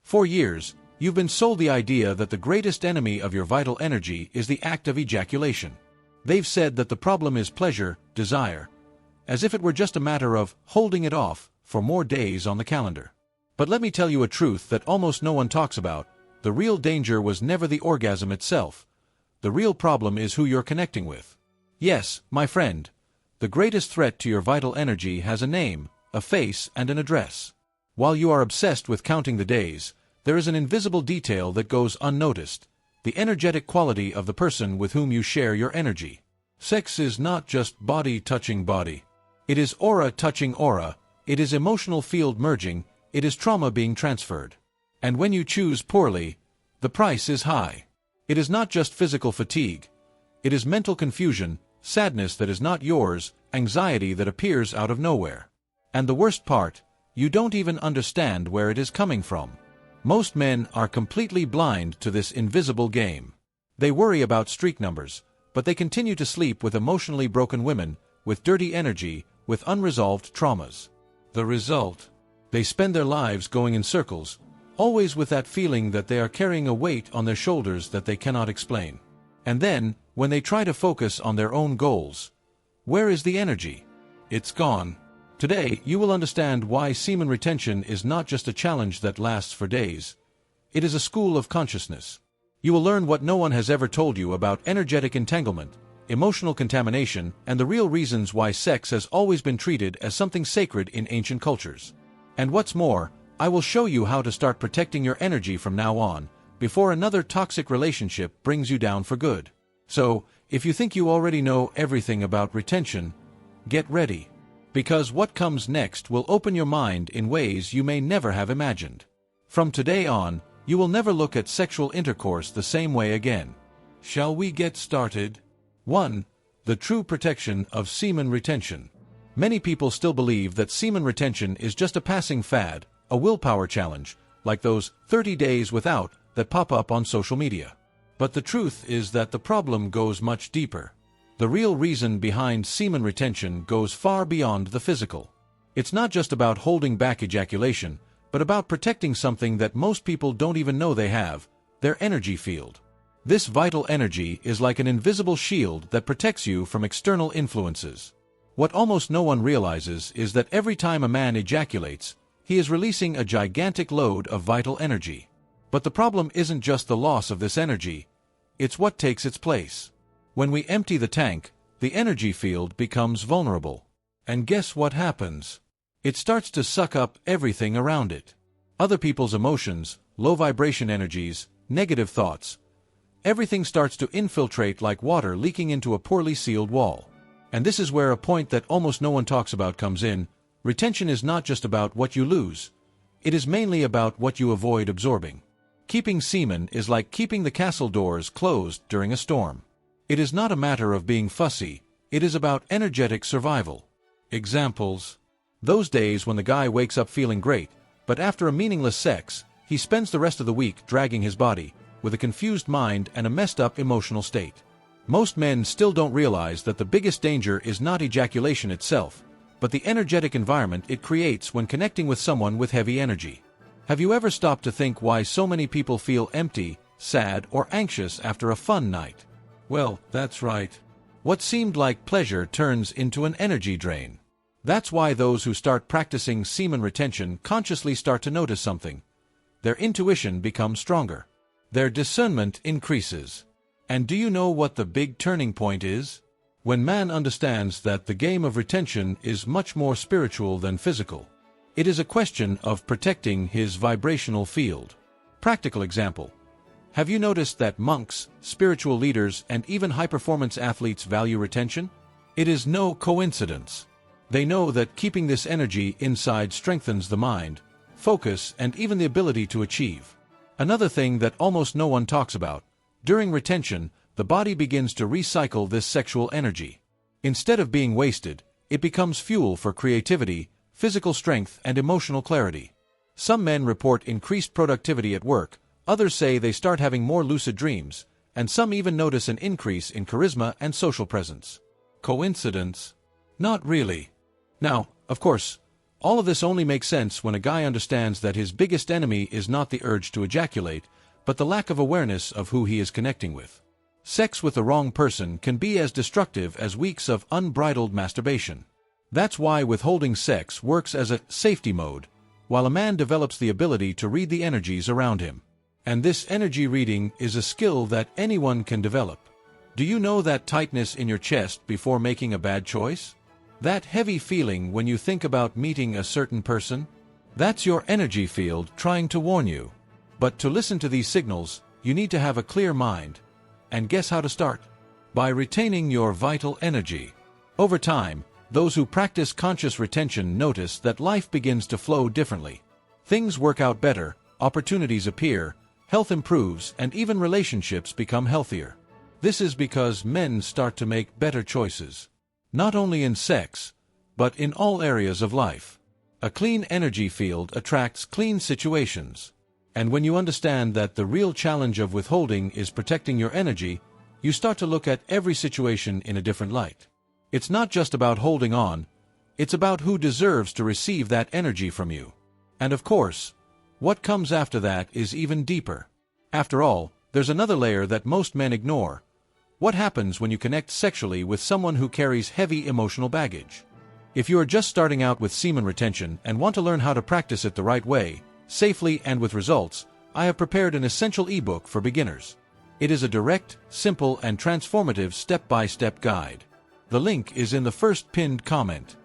For years, you've been sold the idea that the greatest enemy of your vital energy is the act of ejaculation. They've said that the problem is pleasure, desire, as if it were just a matter of holding it off for more days on the calendar. But let me tell you a truth that almost no one talks about. The real danger was never the orgasm itself. The real problem is who you're connecting with. Yes, my friend, the greatest threat to your vital energy has a name, a face, and an address. While you are obsessed with counting the days, there is an invisible detail that goes unnoticed: the energetic quality of the person with whom you share your energy. Sex is not just body touching body. It is aura touching aura, it is emotional field merging, it is trauma being transferred. And when you choose poorly, the price is high. It is not just physical fatigue. It is mental confusion, sadness that is not yours, anxiety that appears out of nowhere. And the worst part, you don't even understand where it is coming from. Most men are completely blind to this invisible game. They worry about streak numbers, but they continue to sleep with emotionally broken women, with dirty energy, with unresolved traumas. The result? They spend their lives going in circles, always with that feeling that they are carrying a weight on their shoulders that they cannot explain. And then, when they try to focus on their own goals, where is the energy? It's gone. Today, you will understand why semen retention is not just a challenge that lasts for days. It is a school of consciousness. You will learn what no one has ever told you about energetic entanglement, emotional contamination, and the real reasons why sex has always been treated as something sacred in ancient cultures. And what's more, I will show you how to start protecting your energy from now on, before another toxic relationship brings you down for good. So, if you think you already know everything about retention, get ready. Because what comes next will open your mind in ways you may never have imagined. From today on, you will never look at sexual intercourse the same way again. Shall we get started? 1. The true protection of semen retention. Many people still believe that semen retention is just a passing fad, a willpower challenge, like those 30 days without that pop up on social media. But the truth is that the problem goes much deeper. The real reason behind semen retention goes far beyond the physical. It's not just about holding back ejaculation, but about protecting something that most people don't even know they have: their energy field. This vital energy is like an invisible shield that protects you from external influences. What almost no one realizes is that every time a man ejaculates, he is releasing a gigantic load of vital energy. But the problem isn't just the loss of this energy, it's what takes its place. When we empty the tank, the energy field becomes vulnerable. And guess what happens? It starts to suck up everything around it. Other people's emotions, low vibration energies, negative thoughts. Everything starts to infiltrate like water leaking into a poorly sealed wall. And this is where a point that almost no one talks about comes in. Retention is not just about what you lose. It is mainly about what you avoid absorbing. Keeping semen is like keeping the castle doors closed during a storm. It is not a matter of being fussy, it is about energetic survival. Examples: those days when the guy wakes up feeling great, but after a meaningless sex, he spends the rest of the week dragging his body, with a confused mind and a messed up emotional state. Most men still don't realize that the biggest danger is not ejaculation itself, but the energetic environment it creates when connecting with someone with heavy energy. Have you ever stopped to think why so many people feel empty, sad, or anxious after a fun night? Well, that's right. What seemed like pleasure turns into an energy drain. That's why those who start practicing semen retention consciously start to notice something. Their intuition becomes stronger. Their discernment increases. And do you know what the big turning point is? When man understands that the game of retention is much more spiritual than physical. It is a question of protecting his vibrational field. Practical example. Have you noticed that monks, spiritual leaders, and even high-performance athletes value retention? It is no coincidence. They know that keeping this energy inside strengthens the mind, focus, and even the ability to achieve. Another thing that almost no one talks about: during retention, the body begins to recycle this sexual energy. Instead of being wasted, it becomes fuel for creativity, physical strength, and emotional clarity. Some men report increased productivity at work, others say they start having more lucid dreams, and some even notice an increase in charisma and social presence. Coincidence? Not really. Now, of course, All of this only makes sense when a guy understands that his biggest enemy is not the urge to ejaculate, but the lack of awareness of who he is connecting with. Sex with the wrong person can be as destructive as weeks of unbridled masturbation. That's why withholding sex works as a safety mode, while a man develops the ability to read the energies around him. And this energy reading is a skill that anyone can develop. Do you know that tightness in your chest before making a bad choice? That heavy feeling when you think about meeting a certain person? That's your energy field trying to warn you. But to listen to these signals, you need to have a clear mind. And guess how to start? By retaining your vital energy. Over time, those who practice conscious retention notice that life begins to flow differently. Things work out better, opportunities appear, health improves, and even relationships become healthier. This is because men start to make better choices. Not only in sex, but in all areas of life. A clean energy field attracts clean situations. And when you understand that the real challenge of withholding is protecting your energy, you start to look at every situation in a different light. It's not just about holding on, it's about who deserves to receive that energy from you. And of course, what comes after that is even deeper. After all, there's another layer that most men ignore. What happens when you connect sexually with someone who carries heavy emotional baggage? If you are just starting out with semen retention and want to learn how to practice it the right way, safely and with results, I have prepared an essential ebook for beginners. It is a direct, simple, and transformative step-by-step guide. The link is in the first pinned comment.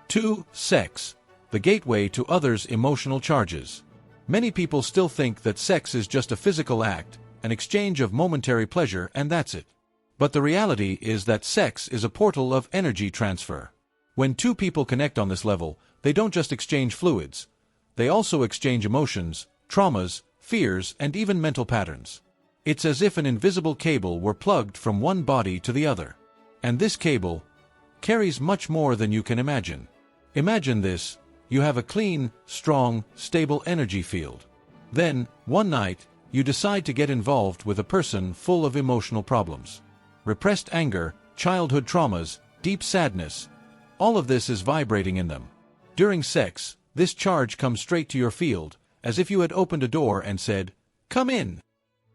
2. Sex, the gateway to others' emotional charges. Many people still think that sex is just a physical act, an exchange of momentary pleasure, and that's it. But the reality is that sex is a portal of energy transfer. When two people connect on this level, they don't just exchange fluids. They also exchange emotions, traumas, fears, and even mental patterns. It's as if an invisible cable were plugged from one body to the other. And this cable carries much more than you can imagine. Imagine this: you have a clean, strong, stable energy field. Then, one night, you decide to get involved with a person full of emotional problems. Repressed anger, childhood traumas, deep sadness, all of this is vibrating in them. During sex, this charge comes straight to your field, as if you had opened a door and said, "Come in."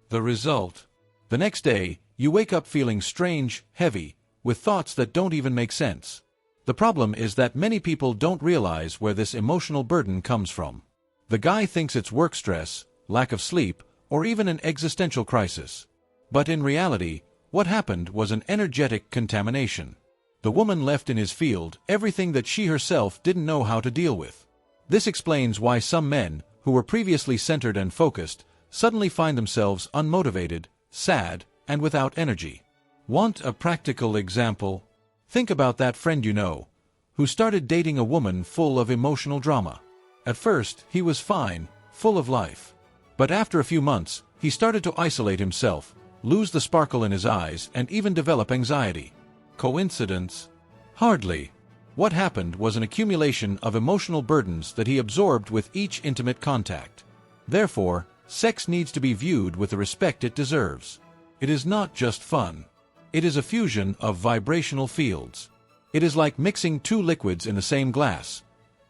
The result: the next day, you wake up feeling strange, heavy, with thoughts that don't even make sense. The problem is that many people don't realize where this emotional burden comes from. The guy thinks it's work stress, lack of sleep, or even an existential crisis. But in reality, what happened was an energetic contamination. The woman left in his field everything that she herself didn't know how to deal with. This explains why some men, who were previously centered and focused, suddenly find themselves unmotivated, sad, and without energy. Want a practical example? Think about that friend you know, who started dating a woman full of emotional drama. At first, he was fine, full of life. But after a few months, he started to isolate himself, lose the sparkle in his eyes, and even develop anxiety. Coincidence? Hardly. What happened was an accumulation of emotional burdens that he absorbed with each intimate contact. Therefore, sex needs to be viewed with the respect it deserves. It is not just fun. It is a fusion of vibrational fields. It is like mixing two liquids in the same glass.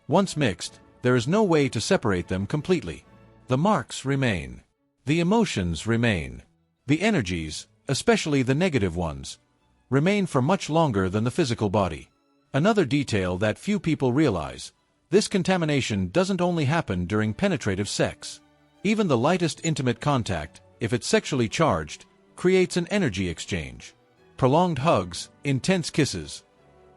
Once mixed, there is no way to separate them completely. The marks remain. The emotions remain. The energies, especially the negative ones, remain for much longer than the physical body. Another detail that few people realize: this contamination doesn't only happen during penetrative sex. Even the lightest intimate contact, if it's sexually charged, creates an energy exchange. Prolonged hugs, intense kisses,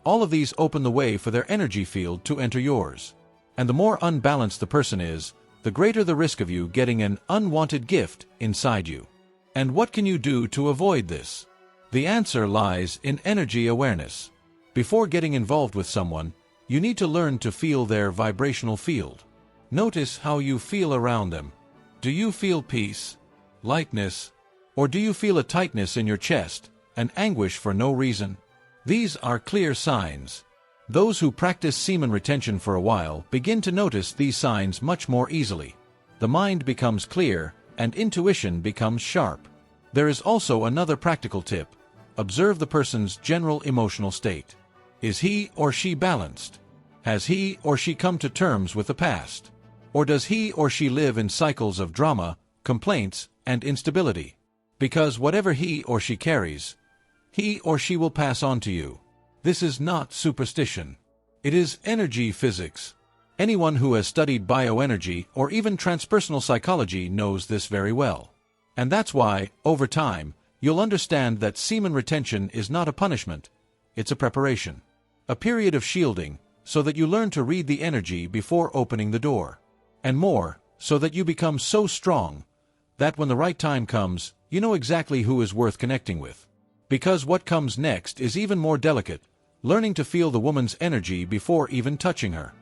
all of these open the way for their energy field to enter yours. And the more unbalanced the person is, the greater the risk of you getting an unwanted gift inside you. And what can you do to avoid this? The answer lies in energy awareness. Before getting involved with someone, you need to learn to feel their vibrational field. Notice how you feel around them. Do you feel peace, lightness, or do you feel a tightness in your chest, an anguish for no reason? These are clear signs. Those who practice semen retention for a while begin to notice these signs much more easily. The mind becomes clear, and intuition becomes sharp. There is also another practical tip: observe the person's general emotional state. Is he or she balanced? Has he or she come to terms with the past? Or does he or she live in cycles of drama, complaints, and instability? Because whatever he or she carries, he or she will pass on to you. This is not superstition. It is energy physics. Anyone who has studied bioenergy or even transpersonal psychology knows this very well. And that's why, over time, you'll understand that semen retention is not a punishment, it's a preparation. A period of shielding, so that you learn to read the energy before opening the door. And more, so that you become so strong that when the right time comes, you know exactly who is worth connecting with. Because what comes next is even more delicate, learning to feel the woman's energy before even touching her.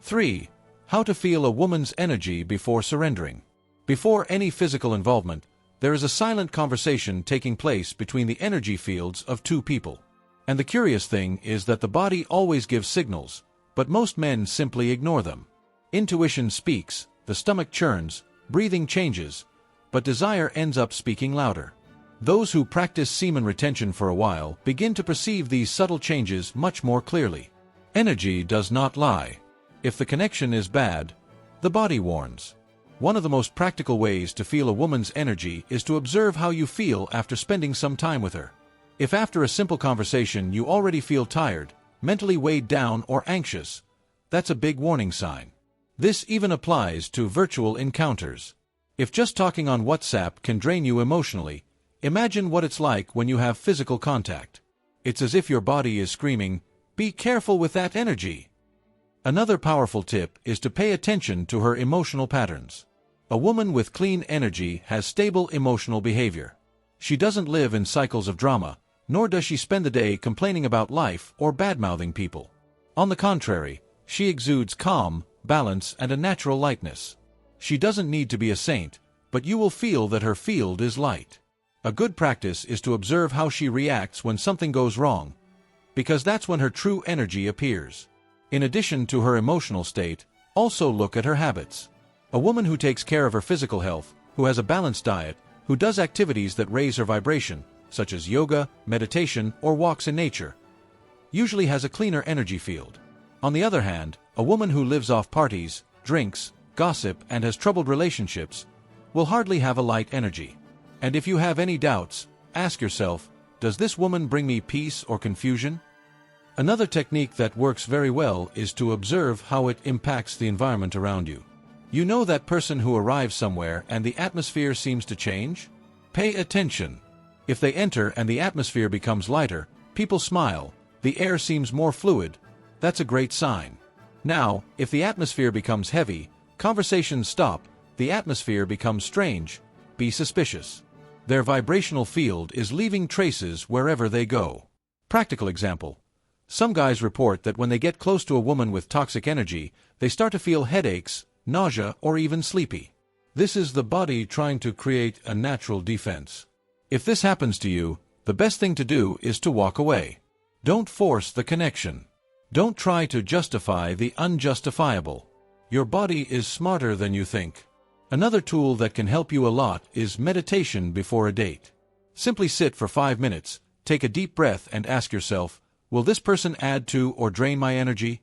3. How to feel a woman's energy before surrendering. Before any physical involvement, there is a silent conversation taking place between the energy fields of two people. And the curious thing is that the body always gives signals, but most men simply ignore them. Intuition speaks, the stomach churns, breathing changes, but desire ends up speaking louder. Those who practice semen retention for a while begin to perceive these subtle changes much more clearly. Energy does not lie. If the connection is bad, the body warns. One of the most practical ways to feel a woman's energy is to observe how you feel after spending some time with her. If after a simple conversation you already feel tired, mentally weighed down, or anxious, that's a big warning sign. This even applies to virtual encounters. If just talking on WhatsApp can drain you emotionally, imagine what it's like when you have physical contact. It's as if your body is screaming, "Be careful with that energy." Another powerful tip is to pay attention to her emotional patterns. A woman with clean energy has stable emotional behavior. She doesn't live in cycles of drama, nor does she spend the day complaining about life or bad-mouthing people. On the contrary, she exudes calm, balance, and a natural lightness. She doesn't need to be a saint, but you will feel that her field is light. A good practice is to observe how she reacts when something goes wrong, because that's when her true energy appears. In addition to her emotional state, also look at her habits. A woman who takes care of her physical health, who has a balanced diet, who does activities that raise her vibration, such as yoga, meditation, or walks in nature, usually has a cleaner energy field. On the other hand, a woman who lives off parties, drinks, gossip, and has troubled relationships will hardly have a light energy. And if you have any doubts, ask yourself, does this woman bring me peace or confusion? Another technique that works very well is to observe how it impacts the environment around you. You know that person who arrives somewhere and the atmosphere seems to change? Pay attention. If they enter and the atmosphere becomes lighter, people smile, the air seems more fluid, that's a great sign. Now, if the atmosphere becomes heavy, conversations stop, the atmosphere becomes strange, be suspicious. Their vibrational field is leaving traces wherever they go. Practical example. Some guys report that when they get close to a woman with toxic energy, they start to feel headaches, nausea, or even sleepy. This is the body trying to create a natural defense. If this happens to you, the best thing to do is to walk away. Don't force the connection. Don't try to justify the unjustifiable. Your body is smarter than you think. Another tool that can help you a lot is meditation before a date. Simply sit for 5 minutes, take a deep breath, and ask yourself, will this person add to or drain my energy?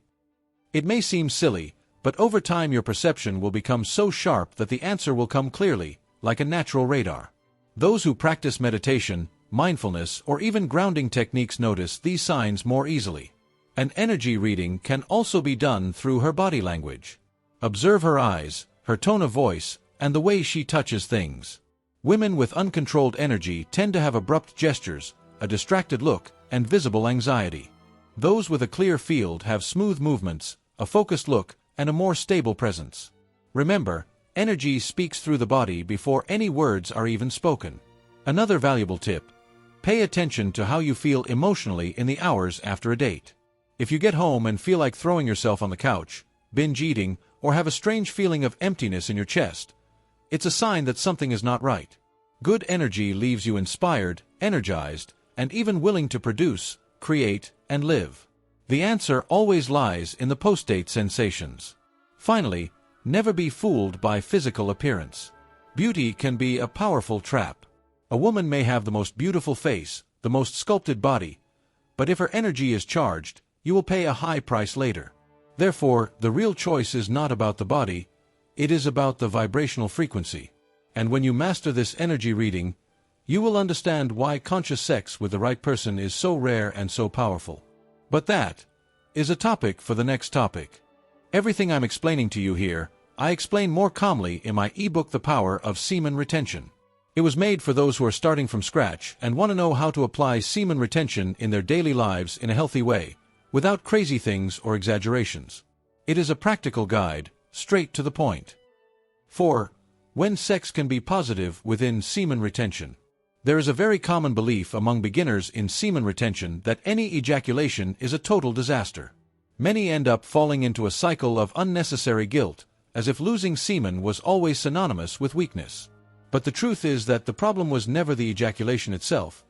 It may seem silly, but over time your perception will become so sharp that the answer will come clearly, like a natural radar. Those who practice meditation, mindfulness, or even grounding techniques notice these signs more easily. An energy reading can also be done through her body language. Observe her eyes, her tone of voice, and the way she touches things. Women with uncontrolled energy tend to have abrupt gestures, a distracted look, and visible anxiety. Those with a clear field have smooth movements, a focused look, and a more stable presence. Remember, energy speaks through the body before any words are even spoken. Another valuable tip: pay attention to how you feel emotionally in the hours after a date. If you get home and feel like throwing yourself on the couch, binge eating, or have a strange feeling of emptiness in your chest, it's a sign that something is not right. Good energy leaves you inspired, energized, and even willing to produce, create, and live. The answer always lies in the post-date sensations. Finally, never be fooled by physical appearance. Beauty can be a powerful trap. A woman may have the most beautiful face, the most sculpted body, but if her energy is charged, you will pay a high price later. Therefore, the real choice is not about the body, it is about the vibrational frequency. And when you master this energy reading, you will understand why conscious sex with the right person is so rare and so powerful. But that is a topic for the next topic. Everything I'm explaining to you here, I explain more calmly in my ebook The Power of Semen Retention. It was made for those who are starting from scratch and want to know how to apply semen retention in their daily lives in a healthy way, without crazy things or exaggerations. It is a practical guide, straight to the point. 4. When sex can be positive within semen retention. There is a very common belief among beginners in semen retention that any ejaculation is a total disaster. Many end up falling into a cycle of unnecessary guilt, as if losing semen was always synonymous with weakness. But the truth is that the problem was never the ejaculation itself,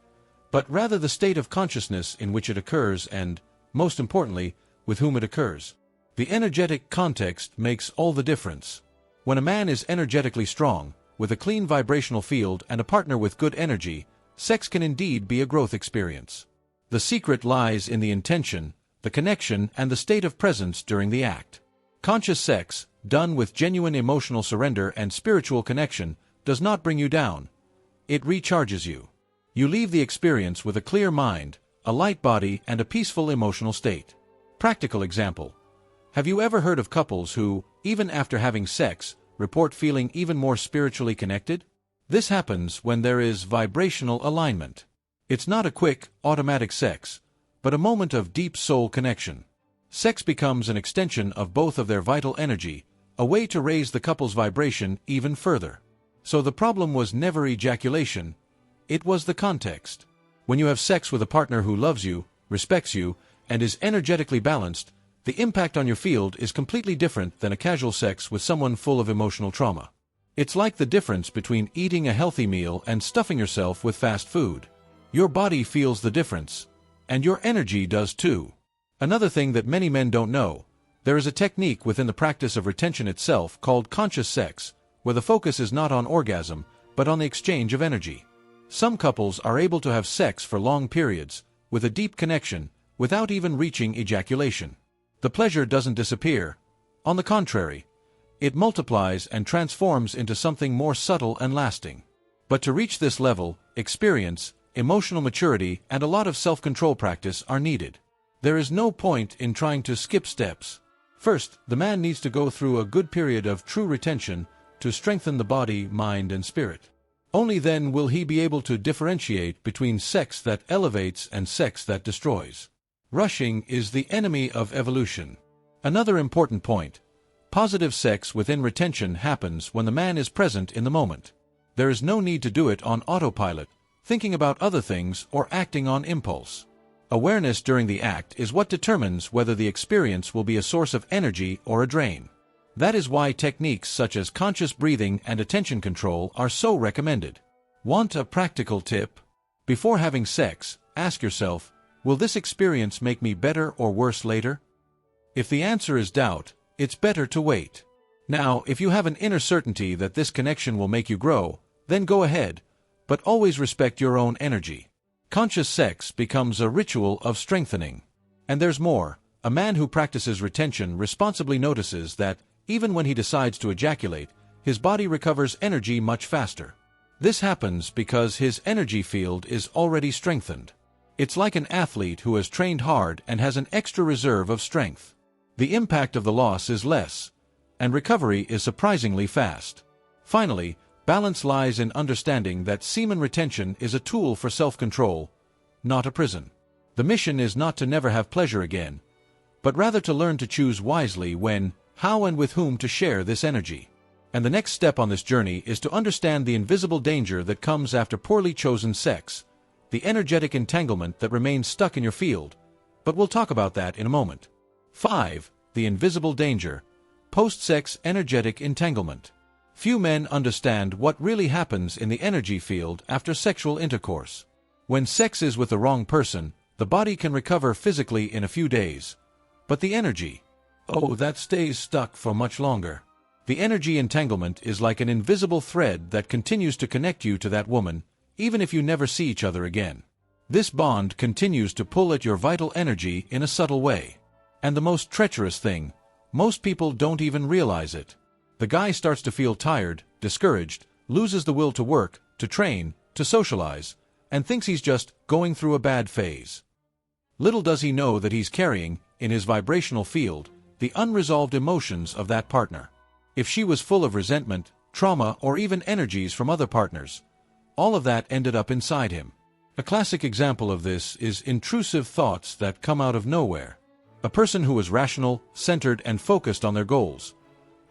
but rather the state of consciousness in which it occurs and, most importantly, with whom it occurs. The energetic context makes all the difference. When a man is energetically strong, with a clean vibrational field and a partner with good energy, sex can indeed be a growth experience. The secret lies in the intention, the connection, and the state of presence during the act. Conscious sex, done with genuine emotional surrender and spiritual connection, does not bring you down. It recharges you. You leave the experience with a clear mind, a light body, and a peaceful emotional state. Practical example. Have you ever heard of couples who, even after having sex, report feeling even more spiritually connected? This happens when there is vibrational alignment. It's not a quick, automatic sex, but a moment of deep soul connection. Sex becomes an extension of both of their vital energy, a way to raise the couple's vibration even further. So the problem was never ejaculation, it was the context. When you have sex with a partner who loves you, respects you, and is energetically balanced, the impact on your field is completely different than a casual sex with someone full of emotional trauma. It's like the difference between eating a healthy meal and stuffing yourself with fast food. Your body feels the difference, and your energy does too. Another thing that many men don't know, there is a technique within the practice of retention itself called conscious sex, where the focus is not on orgasm, but on the exchange of energy. Some couples are able to have sex for long periods, with a deep connection, without even reaching ejaculation. The pleasure doesn't disappear. On the contrary, it multiplies and transforms into something more subtle and lasting. But to reach this level, experience, emotional maturity, and a lot of self-control practice are needed. There is no point in trying to skip steps. First, the man needs to go through a good period of true retention to strengthen the body, mind, and spirit. Only then will he be able to differentiate between sex that elevates and sex that destroys. Rushing is the enemy of evolution. Another important point. Positive sex within retention happens when the man is present in the moment. There is no need to do it on autopilot, thinking about other things or acting on impulse. Awareness during the act is what determines whether the experience will be a source of energy or a drain. That is why techniques such as conscious breathing and attention control are so recommended. Want a practical tip? Before having sex, ask yourself, will this experience make me better or worse later? If the answer is doubt, it's better to wait. Now, if you have an inner certainty that this connection will make you grow, then go ahead, but always respect your own energy. Conscious sex becomes a ritual of strengthening. And there's more. A man who practices retention responsibly notices that, even when he decides to ejaculate, his body recovers energy much faster. This happens because his energy field is already strengthened. It's like an athlete who has trained hard and has an extra reserve of strength. The impact of the loss is less, and recovery is surprisingly fast. Finally, balance lies in understanding that semen retention is a tool for self-control, not a prison. The mission is not to never have pleasure again, but rather to learn to choose wisely when, how, and with whom to share this energy. And the next step on this journey is to understand the invisible danger that comes after poorly chosen sex, the energetic entanglement that remains stuck in your field, but we'll talk about that in a moment. 5. The invisible danger. Post-sex energetic entanglement. Few men understand what really happens in the energy field after sexual intercourse. When sex is with the wrong person, the body can recover physically in a few days, but the energy, that stays stuck for much longer. The energy entanglement is like an invisible thread that continues to connect you to that woman, even if you never see each other again. This bond continues to pull at your vital energy in a subtle way. And the most treacherous thing, most people don't even realize it. The guy starts to feel tired, discouraged, loses the will to work, to train, to socialize, and thinks he's just going through a bad phase. Little does he know that he's carrying, in his vibrational field, the unresolved emotions of that partner. If she was full of resentment, trauma, or even energies from other partners, all of that ended up inside him. A classic example of this is intrusive thoughts that come out of nowhere. A person who is rational, centered, and focused on their goals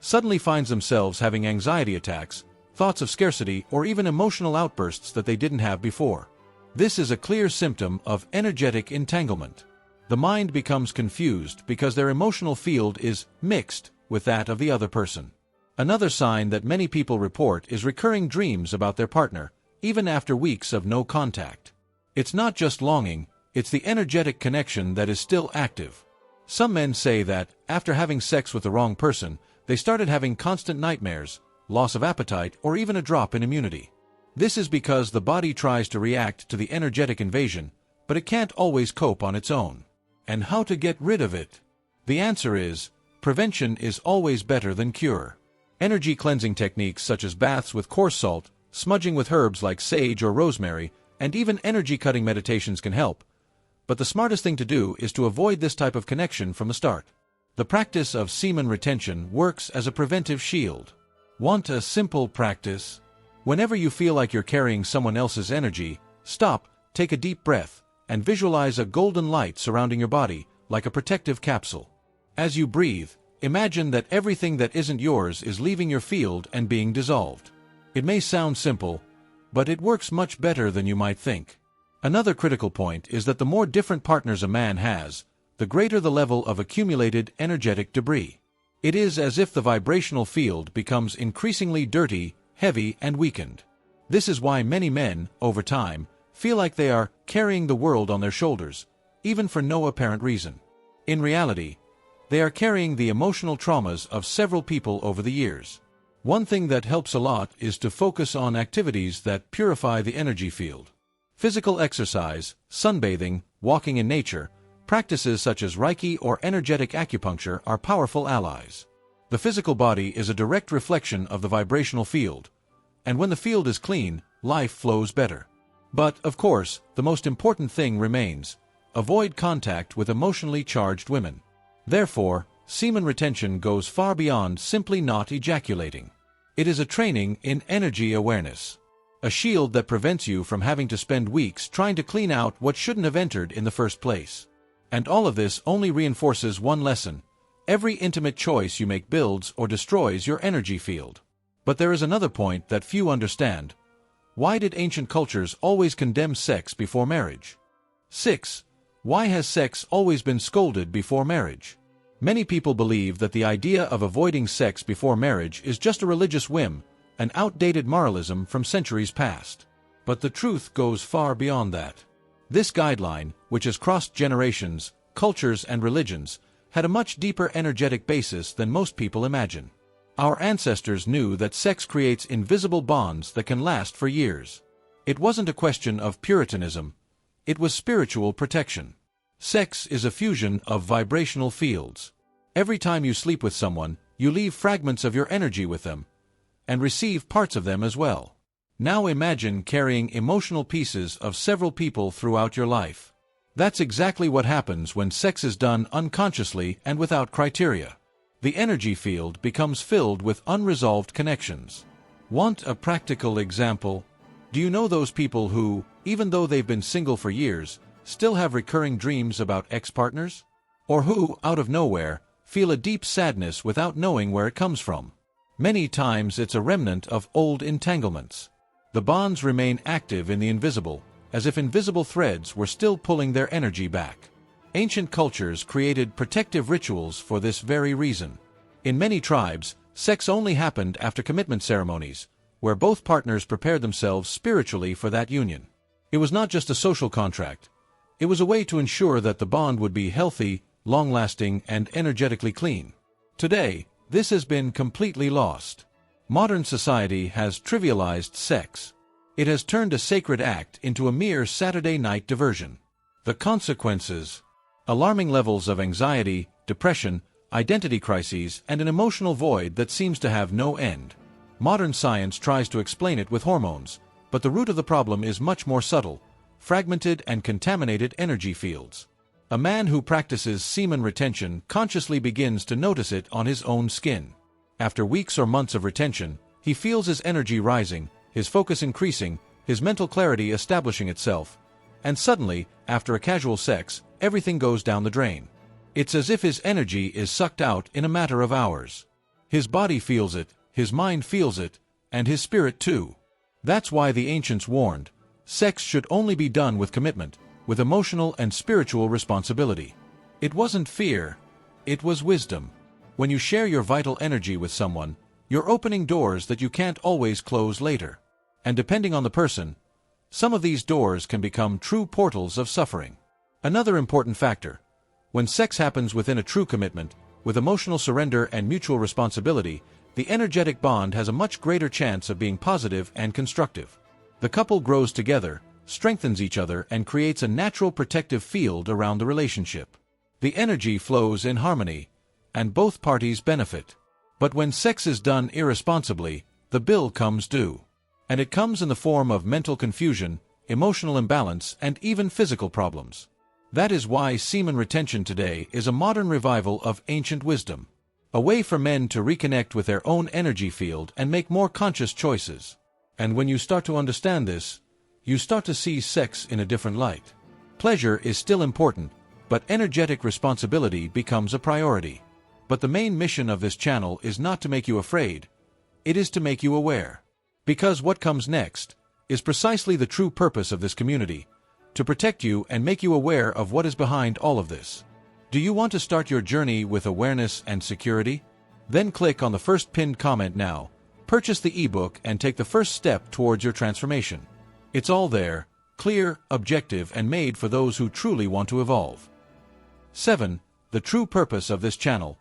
suddenly finds themselves having anxiety attacks, thoughts of scarcity, or even emotional outbursts that they didn't have before. This is a clear symptom of energetic entanglement. The mind becomes confused because their emotional field is mixed with that of the other person. Another sign that many people report is recurring dreams about their partner, even after weeks of no contact. It's not just longing, it's the energetic connection that is still active. Some men say that, after having sex with the wrong person, they started having constant nightmares, loss of appetite, or even a drop in immunity. This is because the body tries to react to the energetic invasion, but it can't always cope on its own. And how to get rid of it? The answer is, prevention is always better than cure. Energy cleansing techniques such as baths with coarse salt, smudging with herbs like sage or rosemary, and even energy-cutting meditations can help. But the smartest thing to do is to avoid this type of connection from the start. The practice of semen retention works as a preventive shield. Want a simple practice? Whenever you feel like you're carrying someone else's energy, stop, take a deep breath, and visualize a golden light surrounding your body, like a protective capsule. As you breathe, imagine that everything that isn't yours is leaving your field and being dissolved. It may sound simple, but it works much better than you might think. Another critical point is that the more different partners a man has, the greater the level of accumulated energetic debris. It is as if the vibrational field becomes increasingly dirty, heavy, and weakened. This is why many men, over time, feel like they are carrying the world on their shoulders, even for no apparent reason. In reality, they are carrying the emotional traumas of several people over the years. One thing that helps a lot is to focus on activities that purify the energy field. Physical exercise, sunbathing, walking in nature, practices such as Reiki or energetic acupuncture are powerful allies. The physical body is a direct reflection of the vibrational field, and when the field is clean, life flows better. But, of course, the most important thing remains: avoid contact with emotionally charged women. Therefore, semen retention goes far beyond simply not ejaculating. It is a training in energy awareness. A shield that prevents you from having to spend weeks trying to clean out what shouldn't have entered in the first place. And all of this only reinforces one lesson: every intimate choice you make builds or destroys your energy field. But there is another point that few understand. Why did ancient cultures always condemn sex before marriage? 6. Why has sex always been scolded before marriage? Many people believe that the idea of avoiding sex before marriage is just a religious whim, an outdated moralism from centuries past. But the truth goes far beyond that. This guideline, which has crossed generations, cultures, and religions, had a much deeper energetic basis than most people imagine. Our ancestors knew that sex creates invisible bonds that can last for years. It wasn't a question of Puritanism, it was spiritual protection. Sex is a fusion of vibrational fields. Every time you sleep with someone, you leave fragments of your energy with them, and receive parts of them as well. Now imagine carrying emotional pieces of several people throughout your life. That's exactly what happens when sex is done unconsciously and without criteria. The energy field becomes filled with unresolved connections. Want a practical example? Do you know those people who, even though they've been single for years, still have recurring dreams about ex-partners? Or who, out of nowhere, feel a deep sadness without knowing where it comes from? Many times it's a remnant of old entanglements. The bonds remain active in the invisible, as if invisible threads were still pulling their energy back. Ancient cultures created protective rituals for this very reason. In many tribes, sex only happened after commitment ceremonies, where both partners prepared themselves spiritually for that union. It was not just a social contract. It was a way to ensure that the bond would be healthy, long-lasting, and energetically clean. Today, this has been completely lost. Modern society has trivialized sex. It has turned a sacred act into a mere Saturday night diversion. The consequences: alarming levels of anxiety, depression, identity crises, and an emotional void that seems to have no end. Modern science tries to explain it with hormones, but the root of the problem is much more subtle: fragmented and contaminated energy fields. A man who practices semen retention consciously begins to notice it on his own skin. After weeks or months of retention, he feels his energy rising, his focus increasing, his mental clarity establishing itself, and suddenly, after a casual sex, everything goes down the drain. It's as if his energy is sucked out in a matter of hours. His body feels it, his mind feels it, and his spirit too. That's why the ancients warned, sex should only be done with commitment, with emotional and spiritual responsibility. It wasn't fear, it was wisdom. When you share your vital energy with someone, you're opening doors that you can't always close later. And depending on the person, some of these doors can become true portals of suffering. Another important factor: when sex happens within a true commitment, with emotional surrender and mutual responsibility, the energetic bond has a much greater chance of being positive and constructive. The couple grows together, strengthens each other, and creates a natural protective field around the relationship. The energy flows in harmony, and both parties benefit. But when sex is done irresponsibly, the bill comes due. And it comes in the form of mental confusion, emotional imbalance, and even physical problems. That is why semen retention today is a modern revival of ancient wisdom. A way for men to reconnect with their own energy field and make more conscious choices. And when you start to understand this, you start to see sex in a different light. Pleasure is still important, but energetic responsibility becomes a priority. But the main mission of this channel is not to make you afraid, it is to make you aware. Because what comes next is precisely the true purpose of this community: to protect you and make you aware of what is behind all of this. Do you want to start your journey with awareness and security? Then click on the first pinned comment now, purchase the ebook, and take the first step towards your transformation. It's all there, clear, objective, and made for those who truly want to evolve. 7. The true purpose of this channel: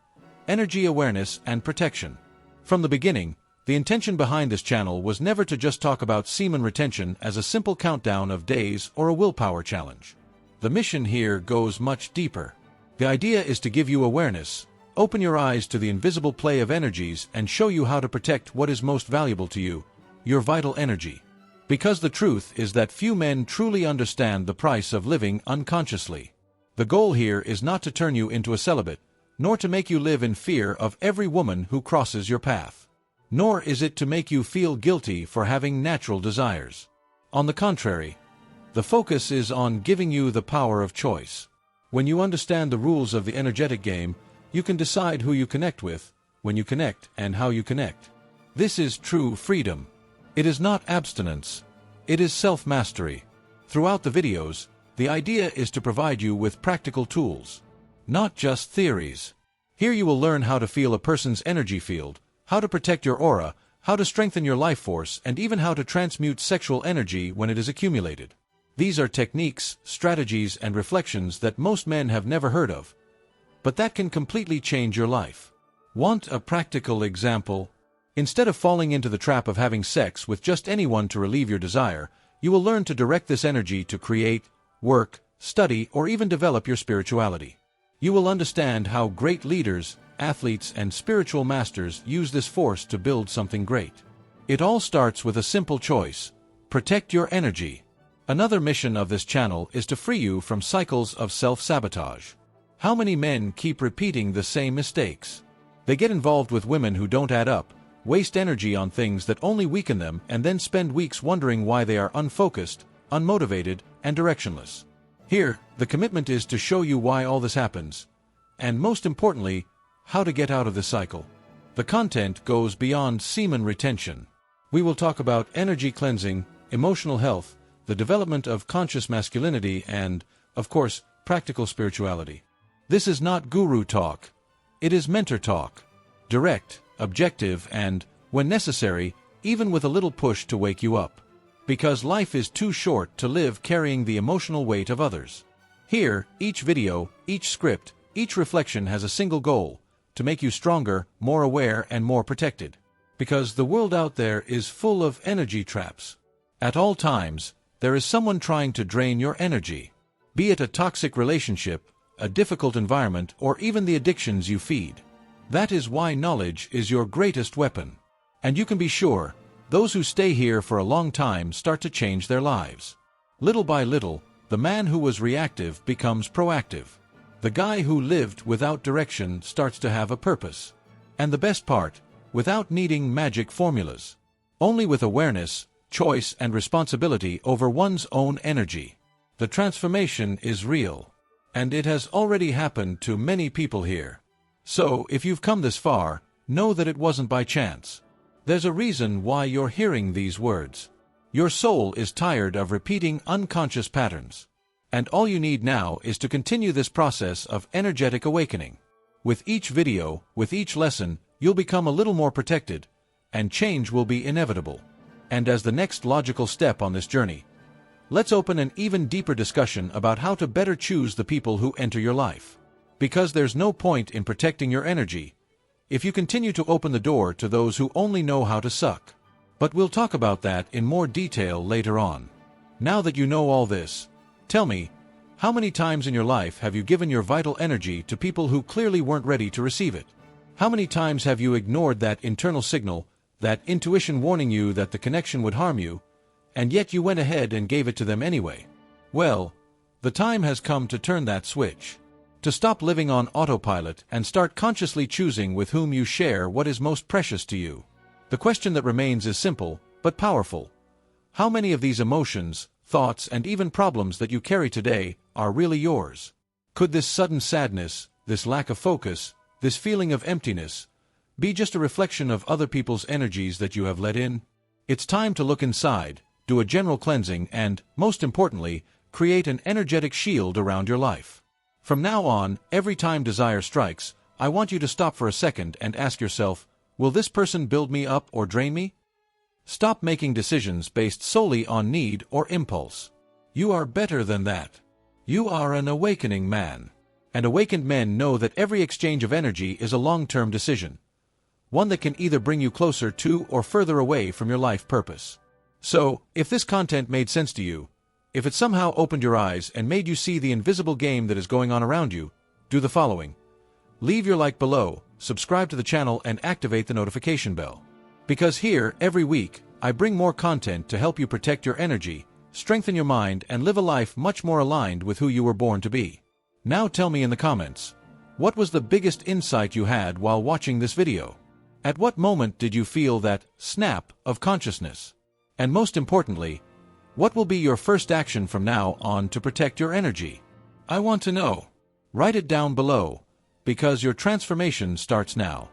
energy awareness and protection. From the beginning, the intention behind this channel was never to just talk about semen retention as a simple countdown of days or a willpower challenge. The mission here goes much deeper. The idea is to give you awareness, open your eyes to the invisible play of energies, and show you how to protect what is most valuable to you: your vital energy. Because the truth is that few men truly understand the price of living unconsciously. The goal here is not to turn you into a celibate, nor to make you live in fear of every woman who crosses your path. Nor is it to make you feel guilty for having natural desires. On the contrary, the focus is on giving you the power of choice. When you understand the rules of the energetic game, you can decide who you connect with, when you connect, and how you connect. This is true freedom. It is not abstinence. It is self-mastery. Throughout the videos, the idea is to provide you with practical tools, not just theories. Here you will learn how to feel a person's energy field, how to protect your aura, how to strengthen your life force, and even how to transmute sexual energy when it is accumulated. These are techniques, strategies, and reflections that most men have never heard of, but that can completely change your life. Want a practical example? Instead of falling into the trap of having sex with just anyone to relieve your desire, you will learn to direct this energy to create, work, study, or even develop your spirituality. You will understand how great leaders, athletes, and spiritual masters use this force to build something great. It all starts with a simple choice: protect your energy. Another mission of this channel is to free you from cycles of self-sabotage. How many men keep repeating the same mistakes? They get involved with women who don't add up, waste energy on things that only weaken them, and then spend weeks wondering why they are unfocused, unmotivated, and directionless. Here, the commitment is to show you why all this happens, and most importantly, how to get out of the cycle. The content goes beyond semen retention. We will talk about energy cleansing, emotional health, the development of conscious masculinity, and, of course, practical spirituality. This is not guru talk. It is mentor talk. Direct, objective, and, when necessary, even with a little push to wake you up. Because life is too short to live carrying the emotional weight of others. Here, each video, each script, each reflection has a single goal: to make you stronger, more aware, and more protected. Because the world out there is full of energy traps. At all times, there is someone trying to drain your energy. Be it a toxic relationship, a difficult environment, or even the addictions you feed. That is why knowledge is your greatest weapon. And you can be sure, those who stay here for a long time start to change their lives. Little by little, the man who was reactive becomes proactive. The guy who lived without direction starts to have a purpose. And the best part, without needing magic formulas. Only with awareness, choice, and responsibility over one's own energy. The transformation is real. And it has already happened to many people here. So, if you've come this far, know that it wasn't by chance. There's a reason why you're hearing these words. Your soul is tired of repeating unconscious patterns. And all you need now is to continue this process of energetic awakening. With each video, with each lesson, you'll become a little more protected, and change will be inevitable. And as the next logical step on this journey, let's open an even deeper discussion about how to better choose the people who enter your life. Because there's no point in protecting your energy if you continue to open the door to those who only know how to suck. But we'll talk about that in more detail later on. Now that you know all this, tell me, how many times in your life have you given your vital energy to people who clearly weren't ready to receive it? How many times have you ignored that internal signal, that intuition warning you that the connection would harm you, and yet you went ahead and gave it to them anyway? Well, the time has come to turn that switch. To stop living on autopilot and start consciously choosing with whom you share what is most precious to you. The question that remains is simple, but powerful. How many of these emotions, thoughts, and even problems that you carry today are really yours? Could this sudden sadness, this lack of focus, this feeling of emptiness, be just a reflection of other people's energies that you have let in? It's time to look inside, do a general cleansing, and, most importantly, create an energetic shield around your life. From now on, every time desire strikes, I want you to stop for a second and ask yourself, will this person build me up or drain me? Stop making decisions based solely on need or impulse. You are better than that. You are an awakening man. And awakened men know that every exchange of energy is a long-term decision. One that can either bring you closer to or further away from your life purpose. So, if this content made sense to you, if it somehow opened your eyes and made you see the invisible game that is going on around you, do the following. Leave your like below, subscribe to the channel, and activate the notification bell. Because here, every week, I bring more content to help you protect your energy, strengthen your mind, and live a life much more aligned with who you were born to be. Now tell me in the comments, what was the biggest insight you had while watching this video? At what moment did you feel that snap of consciousness? And most importantly, what will be your first action from now on to protect your energy? I want to know. Write it down below, because your transformation starts now.